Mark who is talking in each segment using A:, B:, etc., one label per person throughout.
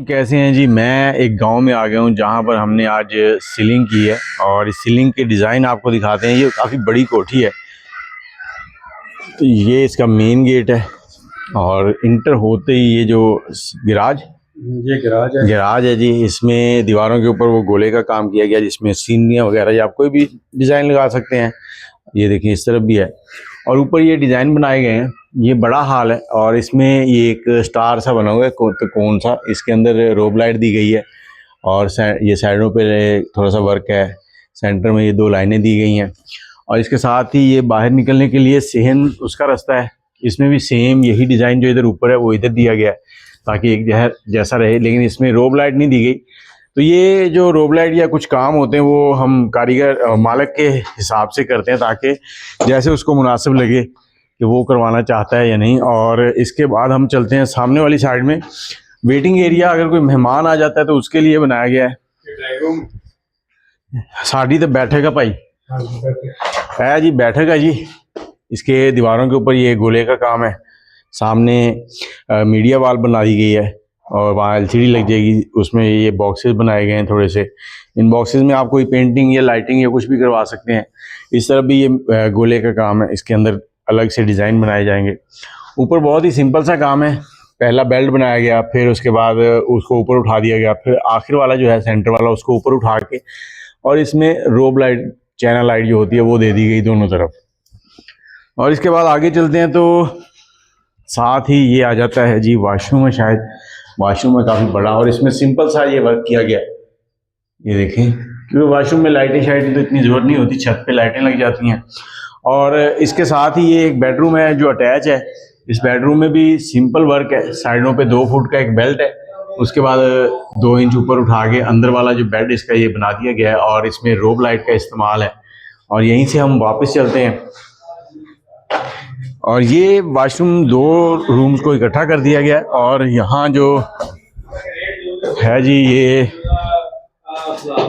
A: कैसे हैं जी। मैं एक गांव में आ गया हूं जहां पर हमने आज सीलिंग की है और इस सीलिंग के डिज़ाइन आपको दिखाते हैं। ये काफ़ी बड़ी कोठी है। तो ये इसका मेन गेट है और इंटर होते ही ये जो गिराज गिराज है जी। इसमें दीवारों के ऊपर वो गोले का काम किया गया जिसमें सीनियाँ वगैरह या आप कोई भी डिज़ाइन लगा सकते हैं। ये देखिए इस तरफ भी है और ऊपर ये डिज़ाइन बनाए गए हैं। ये बड़ा हॉल है और इसमें ये एक स्टार सा बना हुआ है तो कौन सा, इसके अंदर रोब लाइट दी गई है और ये साइडों पे थोड़ा सा वर्क है। सेंटर में ये दो लाइनें दी गई हैं और इसके साथ ही ये बाहर निकलने के लिए सेहन उसका रास्ता है। इसमें भी सेम यही डिज़ाइन जो इधर ऊपर है वो इधर दिया गया है ताकि एक जैसा रहे, लेकिन इसमें रोब लाइट नहीं दी गई। तो ये जो रोब लाइट या कुछ काम होते हैं वो हम कारीगर मालिक के हिसाब से करते हैं ताकि जैसे उसको मुनासिब लगे कि वो करवाना चाहता है या नहीं। और इसके बाद हम चलते हैं सामने वाली साइड में। वेटिंग एरिया, अगर कोई मेहमान आ जाता है तो उसके लिए बनाया गया है। साड़ी तो बैठेगा भाई है जी, बैठेगा जी। इसके दीवारों के ऊपर ये गोले का काम है। सामने मीडिया वॉल बना दी गई है और वहाँ एलसीडी लग जाएगी। उसमें ये बॉक्सेस बनाए गए हैं थोड़े से। इन बॉक्सेस में आप कोई पेंटिंग या लाइटिंग या कुछ भी करवा सकते हैं। इस तरफ भी ये गोले का काम है, इसके अंदर अलग से डिज़ाइन बनाए जाएंगे। ऊपर बहुत ही सिंपल सा काम है। पहला बेल्ट बनाया गया, फिर उसके बाद उसको ऊपर उठा दिया गया, फिर आखिर वाला जो है सेंटर वाला उसको ऊपर उठा के और इसमें रोब लाइट, चैनल लाइट जो होती है वो दे दी गई दोनों तरफ। और इसके बाद आगे चलते हैं तो साथ ही ये आ जाता है जी वॉशरूम है। शायद वॉशरूम है काफ़ी बड़ा और इसमें सिंपल सा ये वर्क किया गया है। ये देखें, क्योंकि वॉशरूम में लाइटें शाइटें तो इतनी ज़रूरत नहीं होती, छत पे लाइटें लग जाती हैं। और इसके साथ ही ये एक बेडरूम है जो अटैच है। इस बेडरूम में भी सिंपल वर्क है। साइडों पे 2 फुट का एक बेल्ट है, उसके बाद 2 इंच ऊपर उठा के अंदर वाला जो बेड इसका ये बना दिया गया है और इसमें रोब लाइट का इस्तेमाल है। और यहीं से हम वापस चलते हैं और ये वाशरूम 2 रूम्स को इकट्ठा कर दिया गया है। और यहाँ जो है जी ये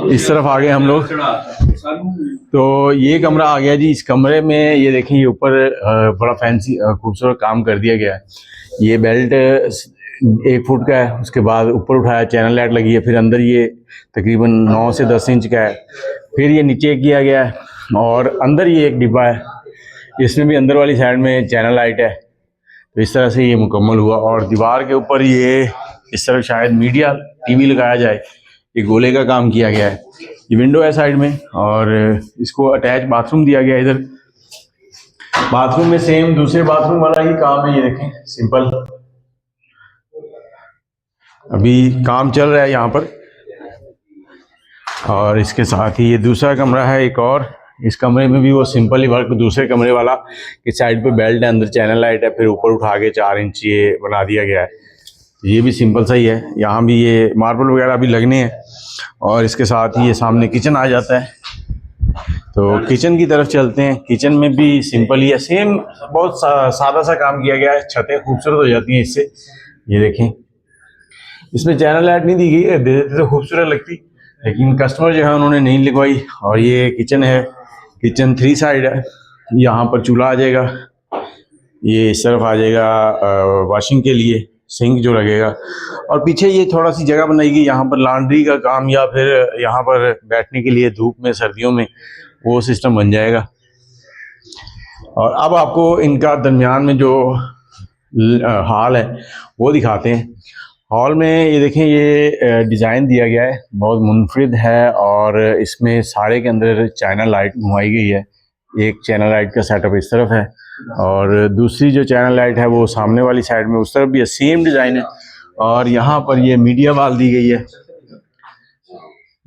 A: इस तरफ आ गए हम लोग, तो ये कमरा आ गया जी। इस कमरे में ये देखें, ये ऊपर बड़ा फैंसी खूबसूरत काम कर दिया गया है। ये बेल्ट 1 फुट का है, उसके बाद ऊपर उठाया, चैनल लाइट लगी है, फिर अंदर ये तकरीबन 9 से 10 इंच का है, फिर ये नीचे किया गया है और अंदर ये एक डिब्बा है, इसमें भी अंदर वाली साइड में चैनल लाइट है। तो इस तरह से ये मुकम्मल हुआ। और दीवार के ऊपर ये इस तरह शायद मीडिया टीवी लगाया जाए, ये गोले का काम किया गया है। ये विंडो है साइड में और इसको अटैच बाथरूम दिया गया है। इधर बाथरूम में सेम दूसरे बाथरूम वाला ही काम है। ये देखें सिंपल, अभी काम चल रहा है यहाँ पर। और इसके साथ ही ये दूसरा कमरा है एक और। इस कमरे में भी वो सिंपल ही वर्क, दूसरे कमरे वाला कि साइड पे बेल्ट है, अंदर चैनल लाइट है, फिर ऊपर उठा के 4 इंच ये बना दिया गया है। ये भी सिंपल सा ही है। यहाँ भी ये मार्बल वगैरह भी लगने हैं। और इसके साथ ही ये सामने किचन आ जाता है। तो किचन की तरफ चलते हैं। किचन में भी सिंपल ही है, सेम बहुत सादा सा काम किया गया है। छतें खूबसूरत हो जाती हैं इससे। ये देखें, इसमें चैनल लाइट नहीं दी गई है, दे देते तो खूबसूरत लगती, लेकिन कस्टमर जो है उन्होंने नहीं लगवाई। और ये किचन है, किचन 3 साइड है। यहाँ पर चूल्हा आ जाएगा, ये इस तरफ आ जाएगा वॉशिंग के लिए सिंक जो लगेगा। और पीछे ये थोड़ा सी जगह बनाएगी, यहाँ पर लॉन्ड्री का काम या फिर यहाँ पर बैठने के लिए धूप में सर्दियों में वो सिस्टम बन जाएगा। और अब आपको इनका दरमियान में जो हॉल है वो दिखाते हैं। हॉल में ये देखें, ये डिज़ाइन दिया गया है, बहुत मुनफरिद है। और इसमें सारे के अंदर चैनल लाइट घुमाई गई है। एक चैनल लाइट का सेटअप इस तरफ है और दूसरी जो चैनल लाइट है वो सामने वाली साइड में, उस तरफ भी सेम डिज़ाइन है। और यहाँ पर ये मीडिया वाल दी गई है।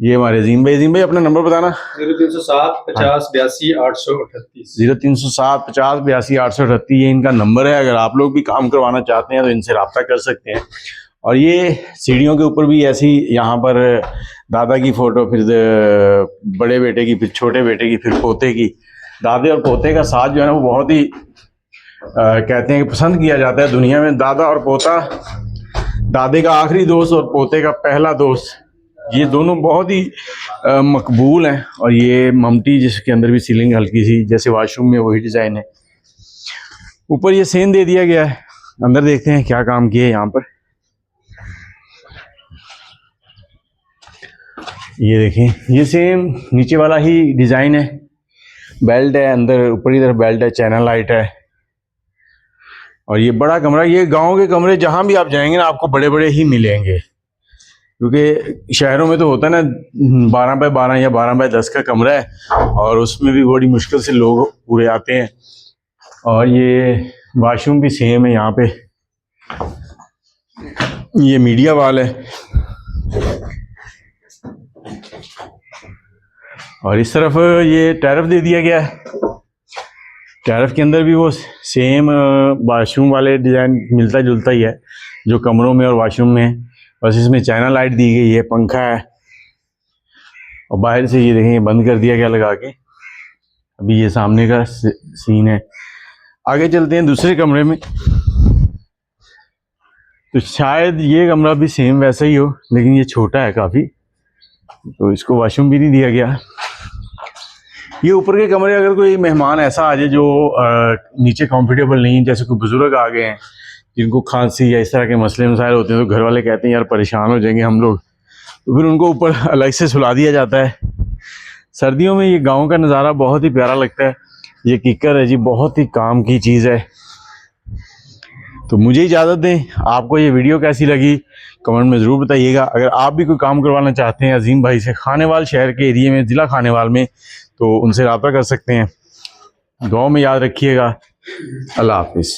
A: ये हमारे अजीम भाई अपना नंबर बताना।
B: 0307 50 82 838
A: 0307 50 82 838 ये इनका नंबर है। अगर आप लोग भी काम करवाना चाहते हैं तो इनसे रब्ता कर सकते हैं। और ये सीढ़ियों के ऊपर भी ऐसी, यहाँ पर दादा की फ़ोटो, फिर बड़े बेटे की, फिर छोटे बेटे की, फिर पोते की। दादे और पोते का साथ जो है ना वो बहुत ही कहते हैं कि पसंद किया जाता है दुनिया में। दादा और पोता, दादे का आखिरी दोस्त और पोते का पहला दोस्त, ये दोनों बहुत ही मकबूल हैं। और ये ममटी जिसके अंदर भी सीलिंग हल्की सी जैसे वॉशरूम में वही डिज़ाइन है। ऊपर ये सेन दे दिया गया है। अंदर देखते हैं क्या काम किया है यहाँ पर। ये देखें, ये सेम नीचे वाला ही डिज़ाइन है, बेल्ट है अंदर, ऊपर की तरफ बेल्ट है, चैनल लाइट है। और ये बड़ा कमरा, ये गांव के कमरे जहां भी आप जाएंगे ना आपको बड़े बड़े ही मिलेंगे, क्योंकि शहरों में तो होता है ना 12 बाय 12 या 12 बाय 10 का कमरा है और उसमें भी बड़ी मुश्किल से लोग पूरे आते हैं। और ये वॉशरूम भी सेम है यहाँ पे, ये मीडिया वाल है। और इस तरफ ये टैरिफ दे दिया गया है, टैरिफ के अंदर भी वो सेम वॉशरूम वाले डिज़ाइन मिलता जुलता ही है जो कमरों में और वॉशरूम में है, बस इसमें चैनल लाइट दी गई है, पंखा है। और बाहर से ये देखें बंद कर दिया गया लगा के। अभी ये सामने का सीन है। आगे चलते हैं दूसरे कमरे में, तो शायद ये कमरा भी सेम वैसा ही हो, लेकिन ये छोटा है काफ़ी, तो इसको वॉशरूम भी नहीं दिया गया। ये ऊपर के कमरे, अगर कोई मेहमान ऐसा आ जाए जो नीचे कंफर्टेबल नहीं है, जैसे कोई बुजुर्ग आ गए हैं जिनको खांसी या इस तरह के मसले मसाइल होते हैं, तो घर वाले कहते हैं यार परेशान हो जाएंगे हम लोग, तो फिर उनको ऊपर अलग से सुला दिया जाता है। सर्दियों में ये गांव का नज़ारा बहुत ही प्यारा लगता है। ये किकर है जी, बहुत ही काम की चीज़ है। तो मुझे इजाज़त दें, आपको ये वीडियो कैसी लगी कमेंट में ज़रूर बताइएगा। अगर आप भी कोई काम करवाना चाहते हैं अजीम भाई से, खानेवाल शहर के एरिए में, ज़िला खानेवाल में, तो उनसे रब्ता कर सकते हैं। दुआ में याद रखिएगा। अल्लाह हाफिज़।